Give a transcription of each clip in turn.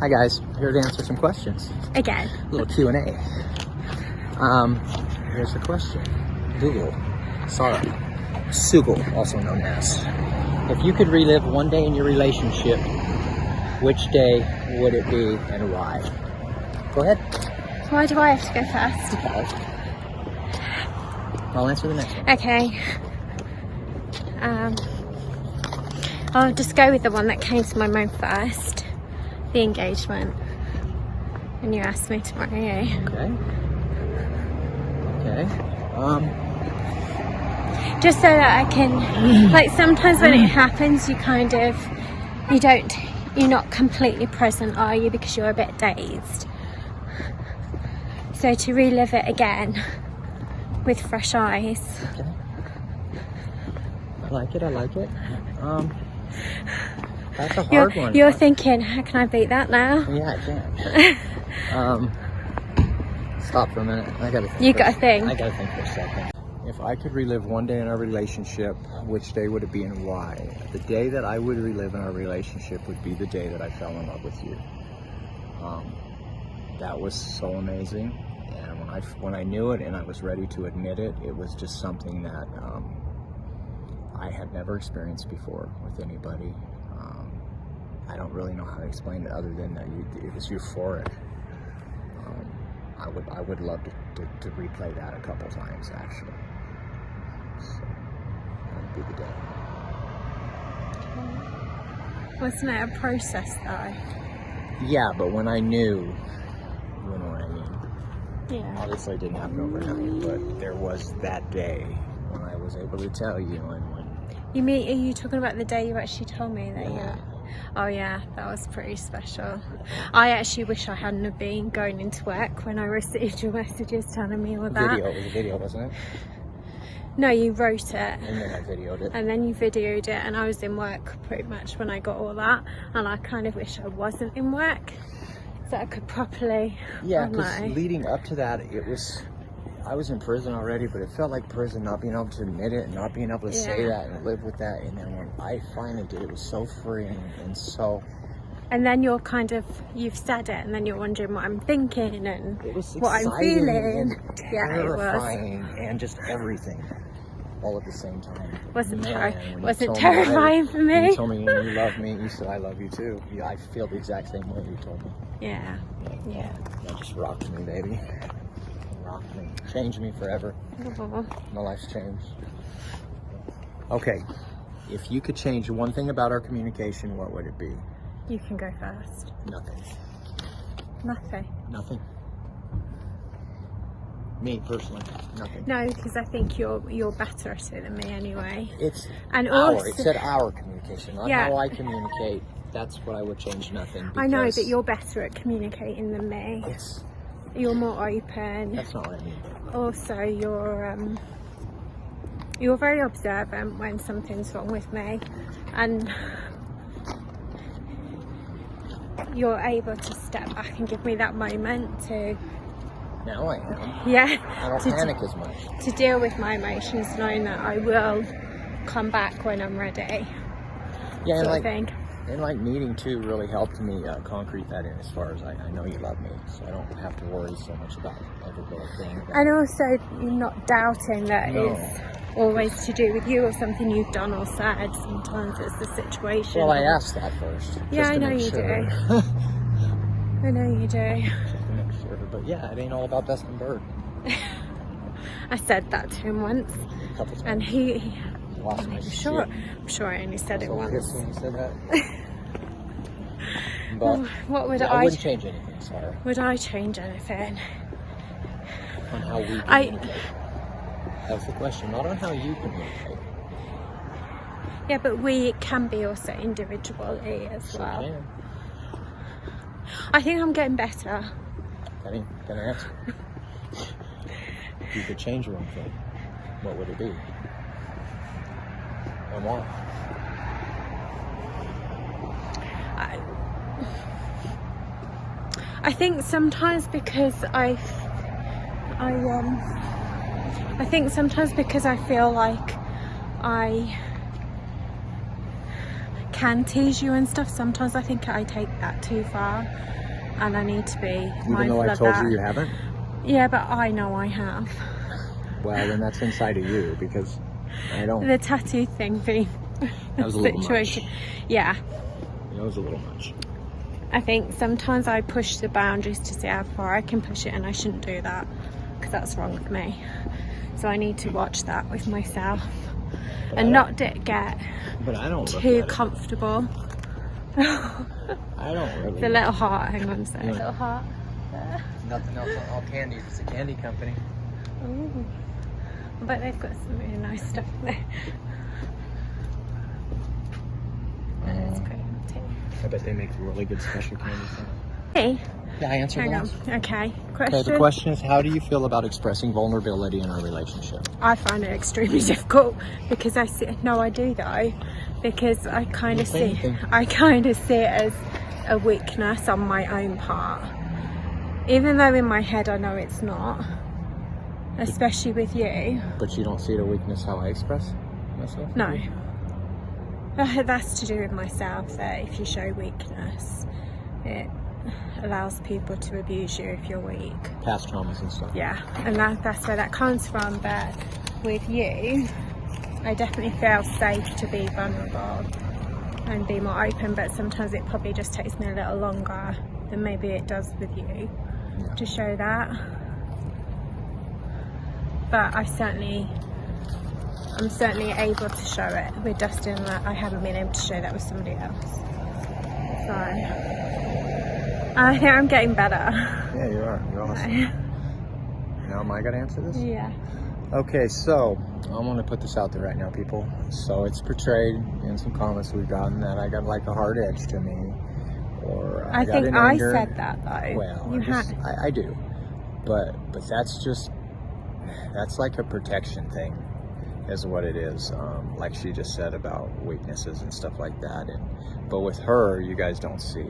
Hi guys, here to answer some questions. Again. A little Q&A. Here's the question. Sugal, also known as. If you could relive one day in your relationship, which day would it be and why? Go ahead. Why do I have to go first? Okay. I'll answer the next one. Okay. I'll just go with the one that came to my mind first. The engagement. When you asked me to marry you. Okay. Just so that I can, like, sometimes when it happens, you're not completely present, are you? Because you're a bit dazed. So to relive it again with fresh eyes. Okay. I like it. That's a hard one. You're thinking, how can I beat that now? Yeah, I can. Stop for a minute. I gotta think. You gotta think. I gotta think for a second. If I could relive one day in our relationship, which day would it be and why? The day that I would relive in our relationship would be the day that I fell in love with you. That was so amazing, and when I knew it and I was ready to admit it, it was just something that I had never experienced before with anybody. I don't really know how to explain it other than that it was euphoric. I would love to replay that a couple times, actually. So that would be the day. Wasn't it a process though? Yeah, but when I knew, you know what I mean? Yeah. Obviously it didn't happen overnight, but there was that day when I was able to tell you and when... Are you talking about the day you actually told me that? Yeah. Oh yeah, that was pretty special. I actually wish I hadn't have been going into work when I received your messages telling me all that. It was a video, wasn't it? No, you wrote it. And then I videoed it. And then you videoed it, and I was in work pretty much when I got all that. And I kind of wish I wasn't in work, so I could properly... Yeah, because leading up to that, I was in prison already, but it felt like prison, not being able to admit it and not being able to say that and live with that. And then when I finally did, it was so freeing and so... And then you've said it, and then you're wondering what I'm thinking and what I'm feeling. And terrifying and just everything all at the same time. Wasn't terrifying for me? You told me when you love me, you said I love you too. Yeah, I feel the exact same way you told me. Yeah. That just rocked me, baby. Changed me forever. Aww. My life's changed. Okay, if you could change one thing about our communication, what would it be? You can go first. Nothing. Me personally, nothing. No, because I think you're better at it than me anyway. It said our communication, not how I communicate. That's what I would change. Nothing. I know, but you're better at communicating than me. You're more open. That's not what I mean. Also, you're very observant when something's wrong with me, and you're able to step back and give me that moment to... Now I am. Yeah. I don't panic as much. To deal with my emotions, knowing that I will come back when I'm ready. Yeah, and like meeting too really helped me concrete that in as far as I know you love me, so I don't have to worry so much about every little thing. And also, you're not doubting that it's always to do with you or something you've done or said. Sometimes it's the situation. Well, I asked that first. Yeah, I know you do. I know you do. Just to make sure, but yeah, it ain't all about Dustin Bird. I said that to him once, A couple times. and he lost my shit. I'm sure I only said it once. When you said that. But what would I wouldn't change anything, sorry. Would I change anything? On how we communicate. That's the question, not on how you communicate. Yeah, but we can be also individually as well. Can. I think I'm getting better. Can I answer? If you could change one thing, what would it be? And why? I think sometimes because I feel like I can tease you and stuff, sometimes I think I take that too far, and I need to be Even mindful though I of told that. you haven't? Yeah, but I know I have. Well, then that's inside of you, because I don't. The tattoo thing being That was a little much. Yeah. That was a little much. I think sometimes I push the boundaries to see how far I can push it, and I shouldn't do that because that's wrong with me. So I need to watch that with myself and not get But I don't too comfortable. I don't really. The little heart, hang on a second. Yeah. Little heart. Nothing else. All candies. It's a candy company. Ooh. But they've got some really nice stuff there. That's pretty too. I bet they make really good special candy. Hey. Yeah, I answered Hang on. that. Okay. Question. Okay, the question is, how do you feel about expressing vulnerability in our relationship? I find it extremely difficult because I see. No, I do though, because I kind of see. I kind of see it as a weakness on my own part, even though in my head I know it's not. Especially with you. But you don't see it a weakness how I express myself? No. That's to do with myself. That if you show weakness, it allows people to abuse you if you're weak. Past traumas and stuff. Yeah, and that's where that comes from. But with you, I definitely feel safe to be vulnerable and be more open, but sometimes it probably just takes me a little longer than maybe it does with you to show that. But I'm certainly able to show it with Dustin, that I haven't been able to show that with somebody else. So I think I'm getting better. Yeah, you are. You're awesome. Now am I going to answer this? Yeah. Okay, so I'm going to put this out there right now, people. So it's portrayed in some comments we've gotten that I got like a hard edge to me, or I got think an I anger. said that though. Well, I do, but that's like a protection thing, is what it is. Like she just said about weaknesses and stuff like that. But with her, you guys don't see.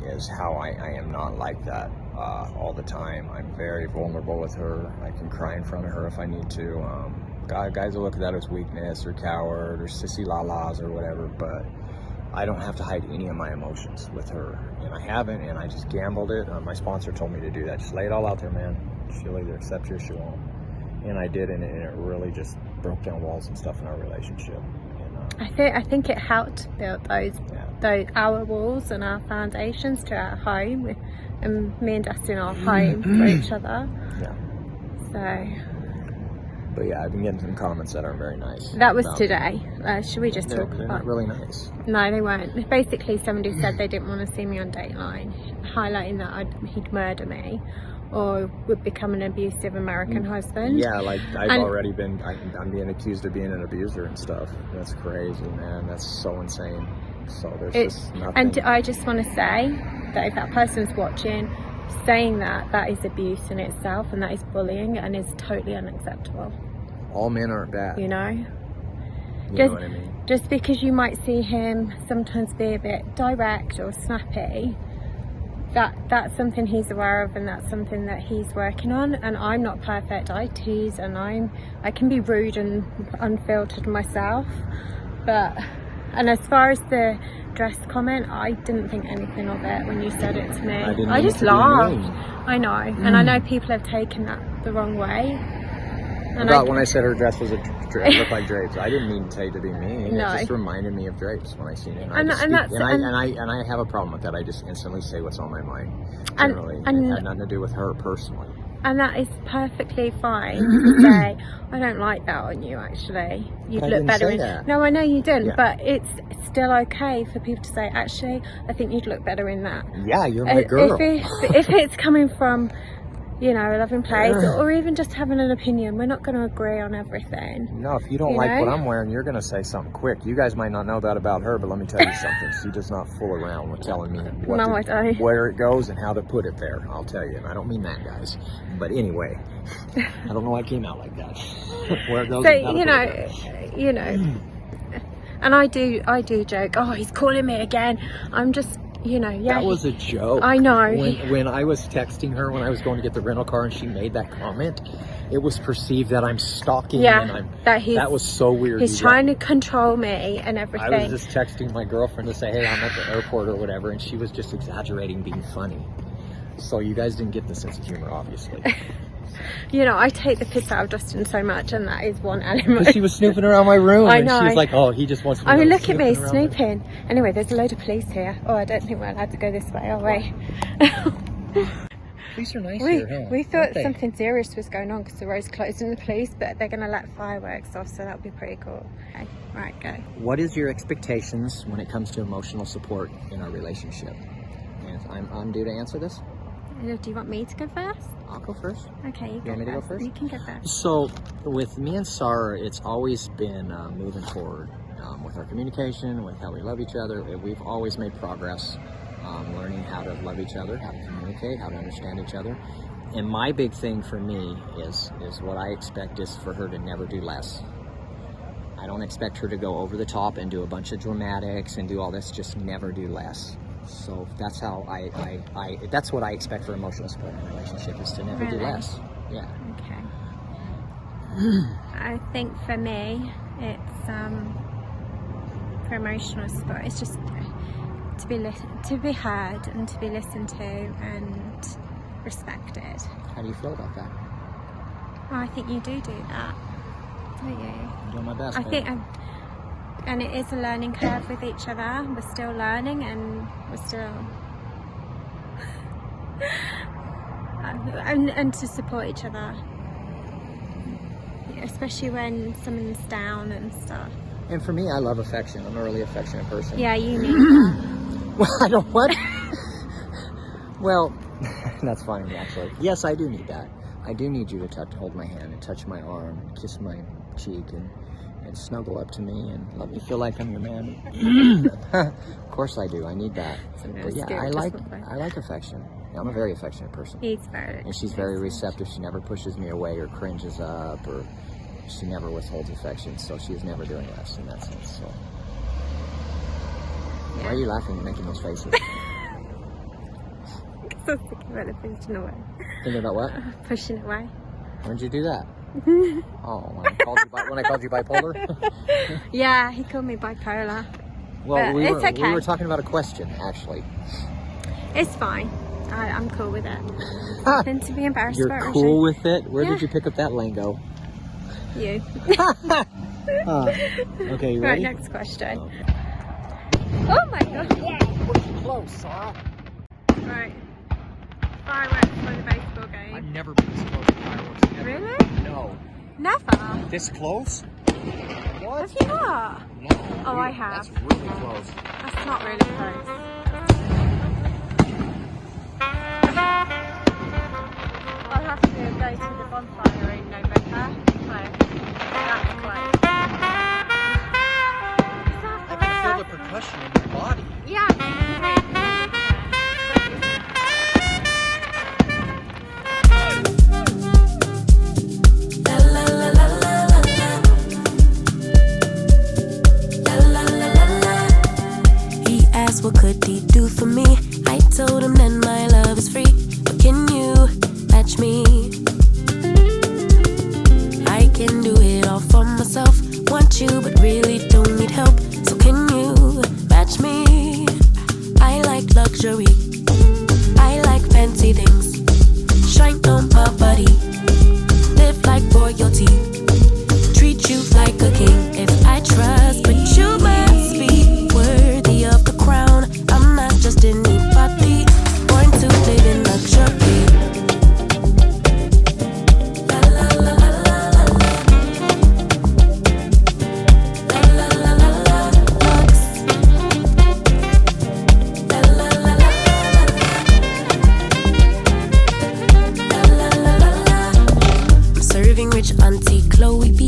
Is how I am not like that all the time. I'm very vulnerable with her. I can cry in front of her if I need to. Guys will look at that as weakness or coward or sissy la-las or whatever, but I don't have to hide any of my emotions with her, and I haven't, and I just gambled it. My sponsor told me to do that. Just lay it all out there, man. She'll either accept you or she won't. And I did, and it really just broke down walls and stuff in our relationship. I think it helped to build those our walls and our foundations to our home, and me and Dustin are home for each other. Yeah. So. But yeah, I've been getting some comments that aren't very nice. That was today. Should we just talk They're about? not really nice. No, they weren't. Basically, somebody said they didn't want to see me on Dateline, highlighting that he'd murder me, or would become an abusive American husband. Yeah, like I'm being accused of being an abuser and stuff. That's crazy, man. That's so insane. So there's just nothing. And I just want to say that if that person's watching, saying that is abuse in itself, and that is bullying, and is totally unacceptable. All men aren't bad. You know? You know what I mean? Just because you might see him sometimes be a bit direct or snappy, that's something he's aware of, and that's something that he's working on. And I'm not perfect. I tease, and I can be rude and unfiltered myself. And as far as the dress comment, I didn't think anything of it when you said it to me. I just laughed. I know, and I know people have taken that the wrong way. And when I said her dress was looked like drapes, I didn't mean to say to be mean. No. It just reminded me of drapes when I seen it. And I have a problem with that. I just instantly say what's on my mind. Generally, and it had nothing to do with her personally. And that is perfectly fine to say, I don't like that on you, actually. You'd look better in that. No, I know you didn't, but it's still okay for people to say, actually, I think you'd look better in that. Yeah, you're my girl. If it's coming from, you know, a loving place, or even just having an opinion, we're not going to agree on everything. No, if you don't like what I'm wearing, you're going to say something quick. You guys might not know that about her, but let me tell you something. She does not fool around with telling me where it goes and how to put it there. I'll tell you. And I don't mean that, guys. But anyway, I don't know why it came out like that. Where it goes. So, you know, and I do joke, oh, he's calling me again. I'm just you know, yeah. That was a joke. I know. When I was texting her when I was going to get the rental car and she made that comment, it was perceived that I'm stalking and that was so weird. He's trying to control me and everything. I was just texting my girlfriend to say, hey, I'm at the airport or whatever, and she was just exaggerating, being funny. So you guys didn't get the sense of humor, obviously. You know, I take the piss out of Dustin so much, and that is one element. But she was snooping around my room, I and know. she was like, oh, he just wants to I mean, look at me, snooping. Anyway, there's a load of police here. Oh, I don't think we're allowed to go this way, are we? Police are nice here, huh? We thought something serious was going on because the road's closed in the police, but they're going to let fireworks off, so that'll be pretty cool. Okay, right, go. What is your expectations when it comes to emotional support in our relationship? And I'm due to answer this. Do you want me to go first? I'll go first. Okay, you want me to go first? You can go first. So with me and Sarah, it's always been moving forward with our communication, with how we love each other. We've always made progress learning how to love each other, how to communicate, how to understand each other. And my big thing for me is what I expect is for her to never do less. I don't expect her to go over the top and do a bunch of dramatics and do all this, just never do less. So that's how that's what I expect for emotional support in a relationship, is to never do less. Yeah. Okay. I think for me, it's for emotional support, it's just to be heard and to be listened to and respected. How do you feel about that? Well, I think you do that, don't you? I'm doing my best. I think, and it is a learning curve with each other. We're still learning, and we're still and to support each other, especially when someone's down and stuff. And for me, I love affection. I'm a really affectionate person. Yeah, you need that. Well, I don't what? Well, that's funny, actually. Yes, I do need that. I do need you to hold my hand and touch my arm, and kiss my cheek, and snuggle up to me and let me feel like I'm your man. Of course I do. I need that. But yeah, I like affection. I'm a very affectionate person. He's very. And she's very receptive. She never pushes me away or cringes up, or she never withholds affection. So she's never doing less in that sense. So yeah. Why are you laughing and making those faces? Because I was thinking about it pushing away. Thinking about what? Pushing away. When did you do that? Oh, when I called you bipolar? Yeah, he called me bipolar. Well, it's okay. We were talking about a question, actually. It's fine. I'm cool with it. Nothing to be embarrassed about. You're cool with it? Where did you pick up that lingo? You. Okay, you ready? Right, next question. Okay. Oh my god. Yeah, we're close, Sarah. Right. Fireworks for the baseball game. I've never been this close to fireworks. Ever. Really? No. Never? This close? What? Have you not? No. Oh, I have. That's really close. That's not really close. I'll have to go to the bonfire in November. That's close. I can feel the percussion in your body. Yeah. What could he do for me? I told him that my love is free. But can you match me? I can do it all for myself. Want you but really don't need help. So can you match me? I like luxury. I like fancy things. Shine on my body. Live like royalty. Treat you like a king. If I trust, but you must be worthy of the crown. I'm not just anybody, born to live in luxury. La la la la la la la la la la lux. La la la la la la la la. I'm serving rich Auntie Chloe B.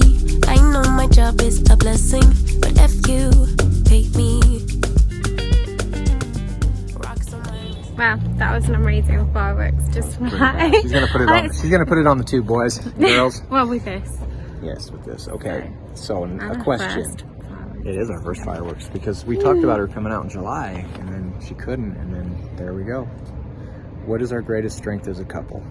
I know my job is a blessing, but if you pay me. Wow, that was an amazing fireworks display. She's gonna put it on. She's gonna put it on the tube, boys, girls. Well, with this. Yes, with this. Okay. So a question. It is our first fireworks because we talked about her coming out in July and then she couldn't, and then there we go. What is our greatest strength as a couple?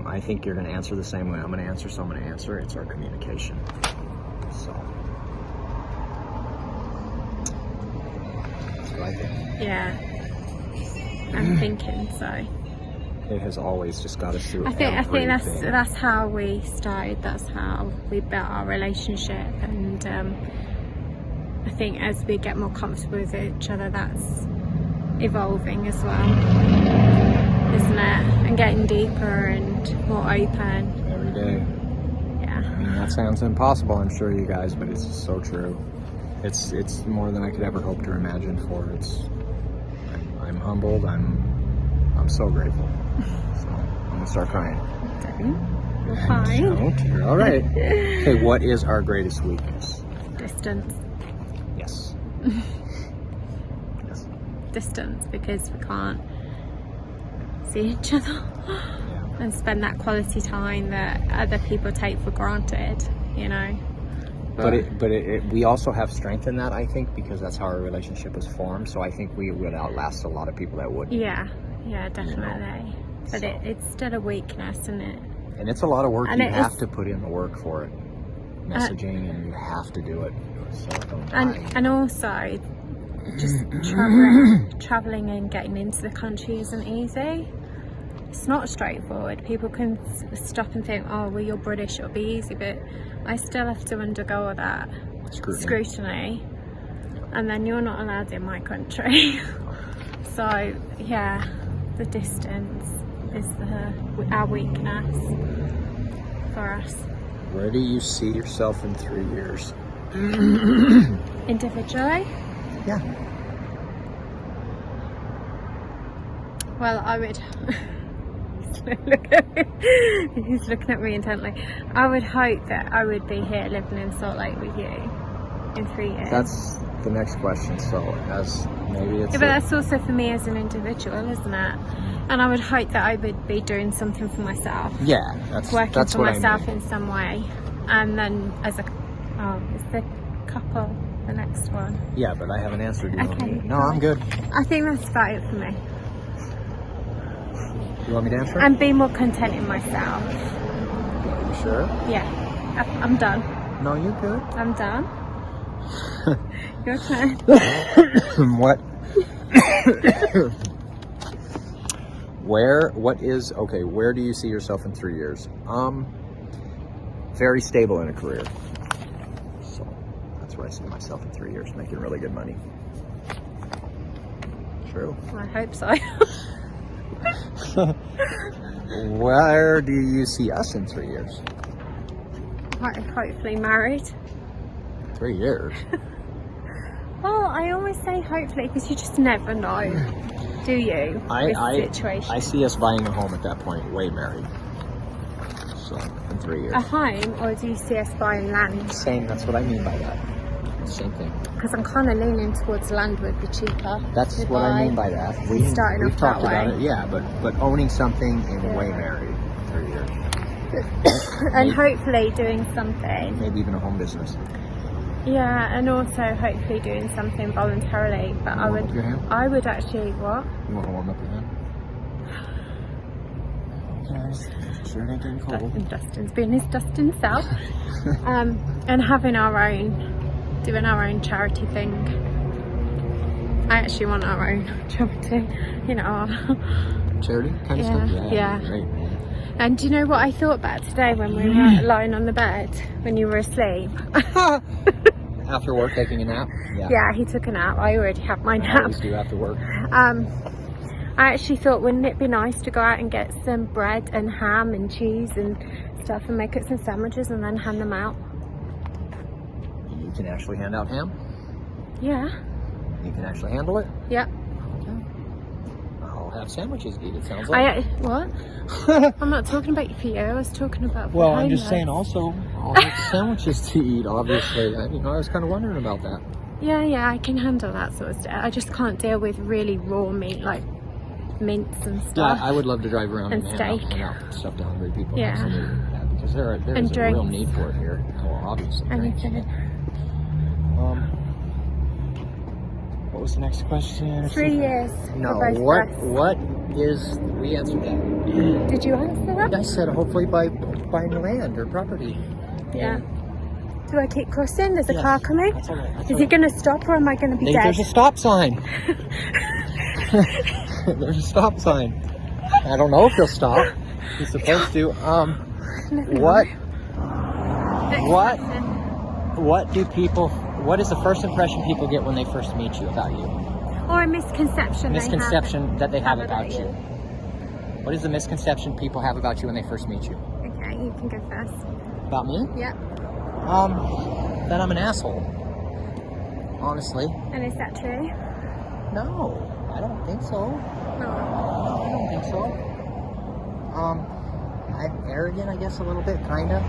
I think you're going to answer the same way I'm going to answer, so I'm going to answer. It's our communication. So that's what I think. Yeah, I'm thinking so. It has always just got us through I think everything. that's how we started. That's how we built our relationship, and I think as we get more comfortable with each other, that's evolving as well, isn't it? And getting deeper and more open. Every day. Yeah. I mean, that sounds impossible, I'm sure, you guys, but it's so true. It's more than I could ever hope to imagine for. I'm humbled. I'm so grateful. So I'm gonna start crying. You're fine. Don't. You're all right. Okay, what is our greatest weakness? Distance. Yes. Yes. Distance, because we can't see each other and spend that quality time that other people take for granted, you know. But we also have strength in that, I think, because that's how our relationship was formed. So I think we would outlast a lot of people that wouldn't. Yeah, definitely. You know, but so. It's still a weakness, isn't it? And it's a lot of work. And You have to put in the work for it. Messaging, and you have to do it. So don't die. And also, just traveling and getting into the country isn't easy. It's not straightforward. People can stop and think, oh, well, you're British, it'll be easy, but I still have to undergo all that scrutiny, and then you're not allowed in my country. So yeah, the distance is our weakness for us. Where do you see yourself in 3 years? Individually? Yeah. Well, I would. He's looking at me intently. I would hope that I would be here living in Salt Lake with you in 3 years. That's the next question. So, as maybe it's. Yeah, but that's also for me as an individual, isn't it? And I would hope that I would be doing something for myself. Yeah, that's working that's for what myself I mean. in some way, and then as a is the couple the next one? Yeah, but I haven't answered you. Okay. No, I'm good. I think that's about it for me. You want me to answer? And be more content in myself. You sure? Yeah, I'm done. No, you're good. I'm done. Your turn. What? Where do you see yourself in 3 years? Very stable in a career. So that's where I see myself in 3 years, making really good money. True. I hope so. Where do you see us in 3 years? Hopefully married. 3 years? Well, I always say hopefully because you just never know, do you? Situation. I see us buying a home at that point, way married. So, in 3 years. A home, or do you see us buying land? Same, that's what I mean by that. Same thing. Because I'm kind of leaning towards land would be cheaper. That's what I mean by that. We've We've talked that about way. it, yeah, but owning something and way married 3 years. And hopefully doing something. Maybe even a home business. Yeah, and also hopefully doing something voluntarily. But You warm up your hand? I would actually what? You want to warm up your hand? Guys, sure it ain't getting cold. Dustin's being his Dustin self. And having doing our own charity thing. I actually want our own charity, you know. Charity kind of stuff? Yeah. Great, man. And do you know what I thought about today when we were lying on the bed when you were asleep? After work, taking a nap? Yeah, he took a nap. I already have my I nap. always do after work. I actually thought, wouldn't it be nice to go out and get some bread and ham and cheese and stuff and make up some sandwiches and then hand them out? You can actually hand out ham? Yeah. You can actually handle it? Yeah. Okay. I'll have sandwiches to eat, it sounds like. What? I'm not talking about for you. I was talking about. Well, I'm homeless. just saying also, I'll have the sandwiches to eat, obviously. I was kind of wondering about that. Yeah, I can handle that sort of stuff. I just can't deal with really raw meat like mince and stuff. Yeah, I would love to drive around And and steak. hand out stuff to hungry people. Yeah. Absolutely. That'd be Because there's a real drinks. need for it here. Well, obviously. drinks. Anything. What was the next question? 3 years. No. for both What? of us. What is? We answered that. Did you answer that? I said hopefully buying land or property. Yeah. Do I keep crossing? There's a Yes. car coming. That's all right. That's Is all he right. going to stop or am I going to be dead? There's a stop sign. There's a stop sign. I don't know if he'll stop. He's supposed to. What? What is the first impression people get when they first meet you about you? Or a misconception. Misconception that they have about you. you. What is the misconception people have about you when they first meet you? Okay, you can go first. About me? Yep. That I'm an asshole. Honestly. And is that true? No, I don't think so. No. No, I don't think so. I'm arrogant, I guess, a little bit, kind of.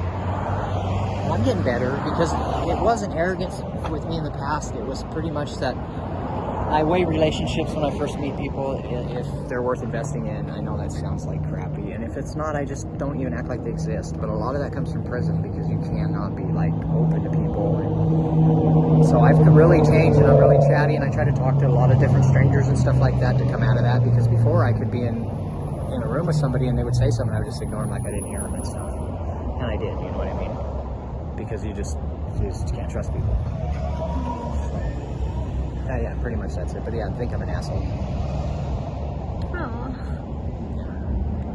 I'm getting better because it wasn't arrogance with me in the past. It was pretty much that I weigh relationships when I first meet people if they're worth investing in. I know that sounds like crappy, and if it's not, I just don't even act like they exist. But a lot of that comes from prison because you cannot be like open to people. And so I've really changed, and I'm really chatty, and I try to talk to a lot of different strangers and stuff like that to come out of that. Because before I could be in a room with somebody and they would say something, I would just ignore them like I didn't hear them and stuff. And I did, you know what I mean? Because you just can't trust people. Yeah, pretty much that's it. But yeah, I think I'm an asshole.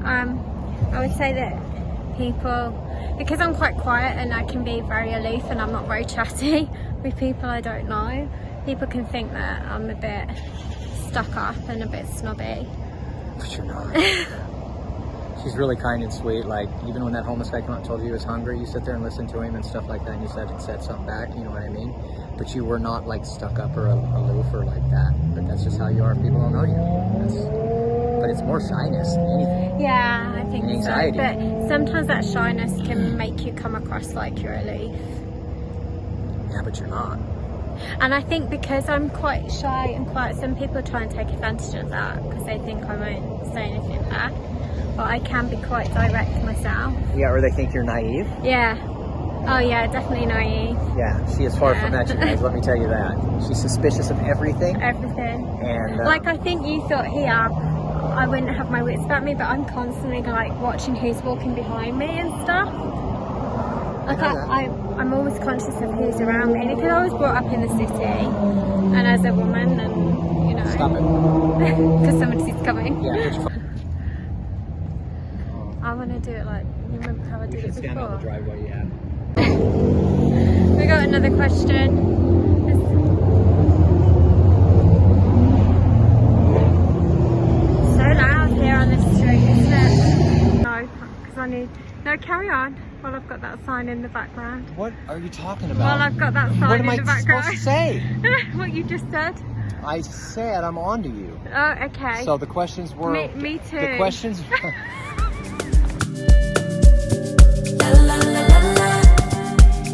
I would say that people, because I'm quite quiet and I can be very aloof and I'm not very chatty with people I don't know, people can think that I'm a bit stuck up and a bit snobby. But you're not. She's really kind and sweet. Like, even when that homeless guy came out and told you he was hungry, you sit there and listen to him and stuff like that, and you said something back, you know what I mean? But you were not like stuck up or aloof or like that. But that's just how you are if people don't know you. But it's more shyness than anything. Yeah, I think And anxiety. so. But sometimes that shyness can make you come across like you're aloof. Yeah, but you're not. And I think because I'm quite shy and quiet, some people try and take advantage of that because they think I won't say anything back. But I can be quite direct myself. Yeah, or they think you're naive. Yeah. Oh yeah, definitely naive. Yeah, she is far Yeah. from that, you guys, let me tell you that. She's suspicious of everything. Everything. And Like I think you thought here I wouldn't have my wits about me, but I'm constantly like watching who's walking behind me and stuff. Like I'm always conscious of who's around me because I was brought up in the city and as a woman and you know. Stop it. Because somebody's coming. Yeah, I want to do it like, you remember how I did it stand on the before? driveway, yeah. We got another question. It's so loud here on this street, isn't it? No, because I need... No, carry on while I've got that sign in the background. What are you talking While about? I've got that sign What in am the I background. supposed to say? What you just said. I said I'm on to you. Oh, okay. So the questions were... Me too. The questions... La la la la la.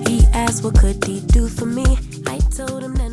He asked what could he do for me. I told him that